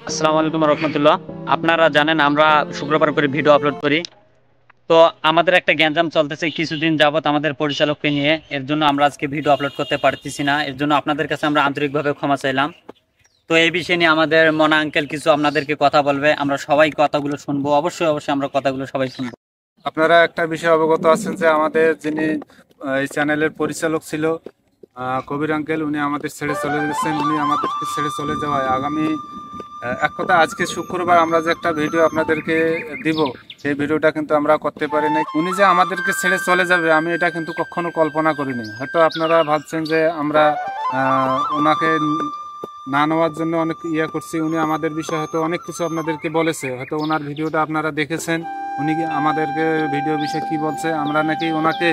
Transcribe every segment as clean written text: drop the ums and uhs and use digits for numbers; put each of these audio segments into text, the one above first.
আসসালামু আলাইকুম রহমতুল্লাহ। আপনারা জানেন আমরা শুক্রবার করে ভিডিও আপলোড করি। তো আমাদের একটা গ্যাঞ্জাম চলতেছে কিছুদিন যাবত আমাদের পরিচালককে নিয়ে। এর জন্য আমরা আজকে ভিডিও আপলোড করতে পারতেছি না। এর জন্য আপনাদের কাছে আমরা আন্তরিকভাবে ক্ষমা চাইলাম। তো এই বিষয় নিয়ে আমাদের মনা আঙ্কেল কিছু আপনাদেরকে কথা বলবে, আমরা সবাই কথাগুলো শুনবো। অবশ্যই অবশ্যই আমরা কথাগুলো সবাই শুনবো। আপনারা একটা বিষয় অবগত আছেন যে আমাদের যিনি এই চ্যানেলের পরিচালক ছিল কবির আঙ্কেল, উনি আমাদের ছেড়ে চলে গেছেন। উনি আমাদেরকে ছেড়ে চলে যাওয়ায় আগামী এক কথা আজকে শুক্রবার আমরা যে একটা ভিডিও আপনাদেরকে দিব, সেই ভিডিওটা কিন্তু আমরা করতে পারি নাই। উনি যে আমাদেরকে ছেড়ে চলে যাবে আমি এটা কিন্তু কখনো কল্পনা করিনি। হয়তো আপনারা ভাবছেন যে আমরা ওনাকে না নেওয়ার জন্য অনেক করছি। উনি আমাদের বিষয়ে হয়তো অনেক কিছু আপনাদেরকে বলেছে, হয়তো ওনার ভিডিওটা আপনারা দেখেছেন। উনি আমাদেরকে ভিডিও বিষয়ে কি বলছে, আমরা নাকি ওনাকে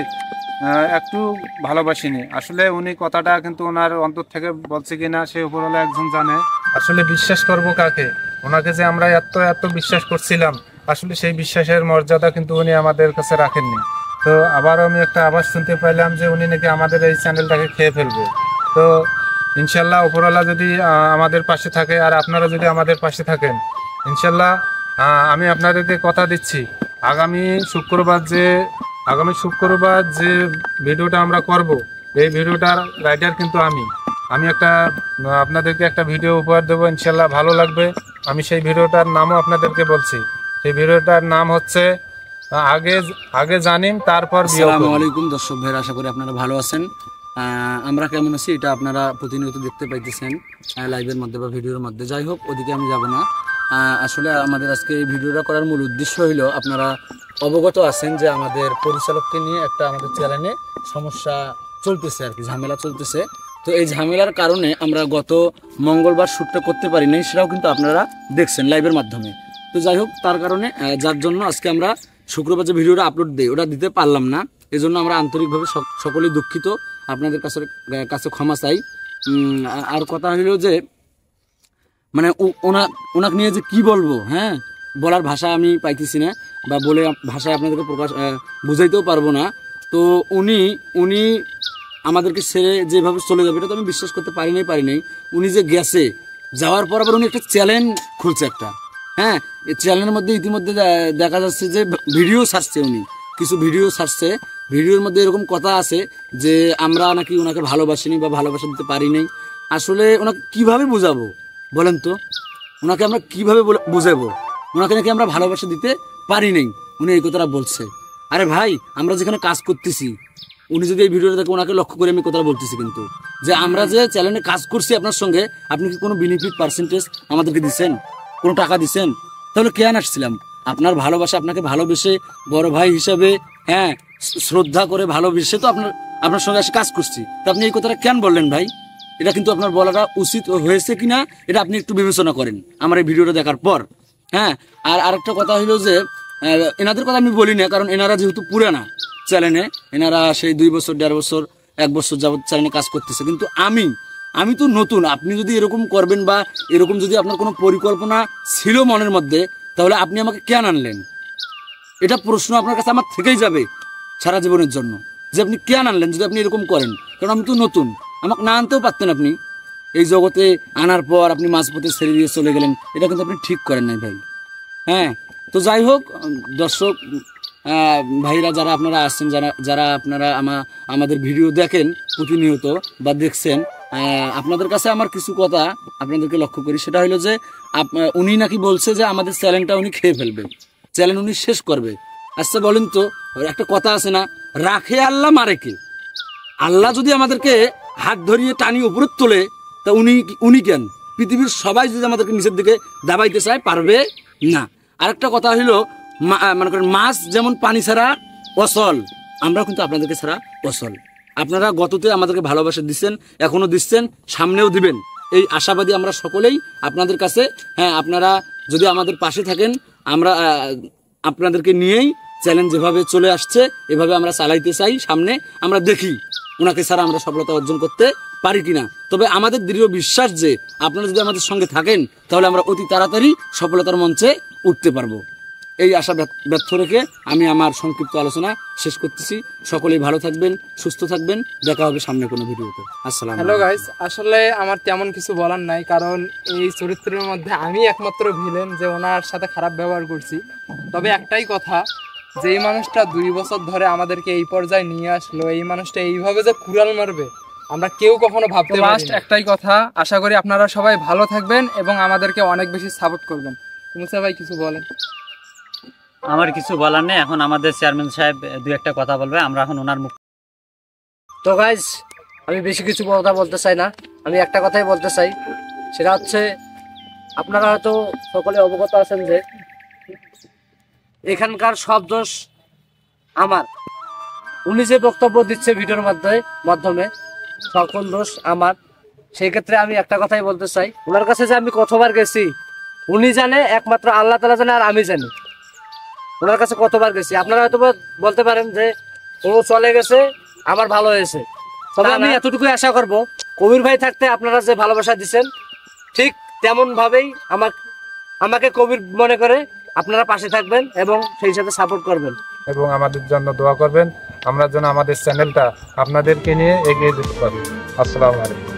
একটু ভালোবাসিনি। আসলে উনি কথাটা কিন্তু ওনার অন্তর থেকে বলছে কিনা সে উপরওয়ালা একজন জানে। আসলে বিশ্বাস করব কাকে? ওনাকে যে আমরা এত এত বিশ্বাস করছিলাম, আসলে সেই বিশ্বাসের মর্যাদা কিন্তু উনি আমাদের কাছে রাখেননি। তো আবারও আমি একটা আওয়াজ শুনতে পাইলাম যে উনি নাকি আমাদের এই চ্যানেলটাকে খেয়ে ফেলবে। তো ইনশাল্লাহ উপরওয়ালা যদি আমাদের পাশে থাকে আর আপনারা যদি আমাদের পাশে থাকেন, ইনশাল্লাহ আমি আপনাদেরকে কথা দিচ্ছি আগামী শুক্রবার যে ভিডিওটা আমরা করব, এই ভিডিওটার রাইটার কিন্তু আমি আপনাদেরকে একটা ভিডিও উপহার দেবো, ইনশাল্লাহ ভালো লাগবে। আমি সেই ভিডিওটার নামও আপনাদেরকে বলছি। সেই ভিডিওটার নাম হচ্ছে আগে আগে জানিম তারপর বিয়ে। আসসালামু আলাইকুম দর্শক ভাইরা, আশা করি আপনারা ভালো আছেন। আমরা কেমন আছি এটা আপনারা প্রতিনিয়ত দেখতে পাইতেছেন লাইভের মধ্যে বা ভিডিওর মধ্যে। যাই হোক, ওদিকে আমি যাব না। আসলে আমাদের আজকে এই ভিডিওটা করার মূল উদ্দেশ্য হইলো, আপনারা অবগত আছেন যে আমাদের পরিচালককে নিয়ে একটা আমাদের চ্যানেলে সমস্যা চলতেছে আর কি, ঝামেলা চলতেছে। তো এই ঝামেলার কারণে আমরা গত মঙ্গলবার শ্যুটটা করতে পারি নাই, সেটাও কিন্তু আপনারা দেখছেন লাইভের মাধ্যমে। তো যাই হোক, তার কারণে যার জন্য আজকে আমরা শুক্রবার যে ভিডিওটা আপলোড দিই ওটা দিতে পারলাম না। এই জন্য আমরা আন্তরিকভাবে সকলেই দুঃখিত, আপনাদের কাছে ক্ষমা চাই। আর কথা হইল যে মানে ওনাকে নিয়ে যে কি বলবো, হ্যাঁ, বলার ভাষা আমি পাইতেছি না, বা বলে ভাষায় আপনাদেরকে বুঝাইতেও পারবো না। তো উনি আমাদেরকে ছেড়ে যেভাবে চলে যাবে এটা তো আমি বিশ্বাস করতে পারি নাই। উনি যে গেছে, যাওয়ার পর আবার উনি একটা চ্যানেল খুলছে একটা, হ্যাঁ, এই চ্যানেলের মধ্যে ইতিমধ্যে দেখা যাচ্ছে যে ভিডিও ছাড়ছে, উনি কিছু ভিডিও ছাড়ছে। ভিডিওর মধ্যে এরকম কথা আছে যে আমরা নাকি ওনাকে ভালোবাসিনি বা ভালোবাসা দিতে পারি নাই। আসলে ওনাকে কিভাবে বোঝাবো বলেন তো? ওনাকে আমরা কিভাবে বুঝাবো? ওনাকে নাকি আমরা ভালোবাসা দিতে পারি নাই, উনি এই কথাটা বলছে। আরে ভাই, আমরা যেখানে কাজ করতেছি, উনি যদি এই ভিডিওটা দেখে, ওনাকে লক্ষ্য করে আমি কথাটা বলতেছি কিন্তু, যে আমরা যে চ্যানেলে কাজ করছি আপনার সঙ্গে, আপনি কি কোনো বেনিফিট পার্সেন্টেজ আমাদেরকে দিচ্ছেন? কোনো টাকা দিচ্ছেন? তাহলে কেন আসছিলাম? আপনার ভালোবাসা, আপনাকে ভালোবেসে বড় ভাই হিসাবে, হ্যাঁ, শ্রদ্ধা করে ভালোবেসে তো আপনার সঙ্গে এসে কাজ করছি। তা আপনি এই কথাটা কেন বললেন ভাই? এটা কিন্তু আপনার বলাটা উচিত হয়েছে কিনা এটা আপনি একটু বিবেচনা করেন আমার এই ভিডিওটা দেখার পর। হ্যাঁ, আর আরেকটা কথা হইলো যে এনাদের কথা আমি বলি না, কারণ এনারা যেহেতু পুরানা চ্যানেলে, এনারা সেই 2 বছর 1.5 বছর 1 বছর যাবত চ্যানেলে কাজ করতেছে, কিন্তু আমি তো নতুন। আপনি যদি এরকম করবেন বা এরকম যদি আপনার কোনো পরিকল্পনা ছিল মনের মধ্যে, তাহলে আপনি আমাকে কেন আনলেন? এটা প্রশ্ন আপনার কাছে আমার থেকেই যাবে সারা জীবনের জন্য, যে আপনি কেন আনলেন যদি আপনি এরকম করেন। কারণ আমি তো নতুন, আমাকে না আনতেও পারতেন আপনি। এই জগতে আনার পর আপনি মাঝপথে ছেড়ে দিয়ে চলে গেলেন, এটা কিন্তু আপনি ঠিক করেন নাই ভাই। হ্যাঁ, তো যাই হোক দর্শক ভাইরা যারা আপনারা আসছেন, যারা আপনারা আমাদের ভিডিও দেখেন প্রতিনিয়ত বা দেখছেন, আপনাদের কাছে আমার কিছু কথা আপনাদেরকে লক্ষ্য করি। সেটা হলো যে উনি নাকি বলছে যে আমাদের চ্যানেলটা উনি খেয়ে ফেলবে, চ্যানেল উনি শেষ করবে। আচ্ছা বলেন তো, একটা কথা আছে না, রাখে আল্লাহ মারে কে? আল্লাহ যদি আমাদেরকে হাত ধরিয়ে টানি উপরে তোলে, তা উনি কেন? পৃথিবীর সবাই যদি আমাদেরকে নিচের দিকে দাবাইতে চায়, পারবে না। আরেকটা কথা হইলো, মনে করেন মাছ যেমন পানি ছাড়া অচল, আমরা কিন্তু আপনাদেরকে ছাড়া অচল। আপনারা গততে আমাদেরকে ভালোবাসা দিচ্ছেন, এখনো দিচ্ছেন, সামনেও দিবেন, এই আশাবাদী আমরা সকলেই আপনাদের কাছে। হ্যাঁ, আপনারা যদি আমাদের পাশে থাকেন, আমরা আপনাদেরকে নিয়েই চ্যালেঞ্জ যেভাবে চলে আসছে এভাবে আমরা চালাইতে চাই। সামনে আমরা দেখি ওনাকে ছাড়া আমরা সফলতা অর্জন করতে পারি কিনা। তবে আমাদের দৃঢ় বিশ্বাস যে আপনারা যদি আমাদের সঙ্গে থাকেন, তাহলে আমরা অতি তাড়াতাড়ি সফলতার মঞ্চে উঠতে পারবো। এই আশা ব্যর্থ রেখে আমি আমার সংক্ষিপ্ত আলোচনা শেষ করতেছি। সকলেই ভালো থাকবেন, সুস্থ থাকবেন, দেখা হবে সামনে কোনো ভিডিওতে। আসসালাম। হ্যালো গাইস, আসলে আমার তেমন কিছু বলার নাই, কারণ এই চরিত্রের মধ্যে আমি একমাত্র ভিলেন যে ওনার সাথে খারাপ ব্যবহার করছি। তবে একটাই কথা, যে এই মানুষটা 2 বছর ধরে আমাদেরকে এই পর্যায়ে নিয়ে আসলো, এই মানুষটা এইভাবে যে কুড়াল মারবে আমরা কেউ কখনো ভাবতে পারিনি। লাস্ট একটাই কথা, আশা করি আপনারা সবাই ভালো থাকবেন এবং আমাদেরকে অনেক বেশি সাপোর্ট করবেন। মুসা ভাই কিছু বলেন। আমার কিছু বলার নেই, এখন আমাদের চেয়ারম্যান সাহেব 2-1টা কথা বলবে, আমরা এখন ওনার মুখ। তো গাইস, আমি বেশি কিছু কথা বলতে চাই না, আমি একটা কথাই বলতে চাই, সেটা হচ্ছে আপনারা হয়তো সকলে অবগত আছেন যে এখানকার সব দোষ আমার। উনি যে বক্তব্য দিচ্ছে ভিডিওর মাধ্যমে সকল দোষ আমার। সেই ক্ষেত্রে আমি একটা কথাই বলতে চাই, ওনার কাছে যে আমি কতবার গেছি উনি জানে, একমাত্র আল্লাহ তাআলা জানে, আর আমি জানি ওনার কাছে কতবার গেছি। আপনারা হয়তো বলতে পারেন যে ও চলে গেছে আমার ভালো হয়েছে, তবে আমি এতটুকুই আশা করব, কবির ভাই থাকতে আপনারা যে ভালোবাসা দিচ্ছেন ঠিক তেমন ভাবেই আমাকে কবির মনে করে আপনারা পাশে থাকবেন এবং সেই সাথে সাপোর্ট করবেন এবং আমাদের জন্য দোয়া করবেন, আমরা যেন আমাদের চ্যানেলটা আপনাদেরকে নিয়ে এগিয়ে যেতে পারি। আসসালামু আলাইকুম।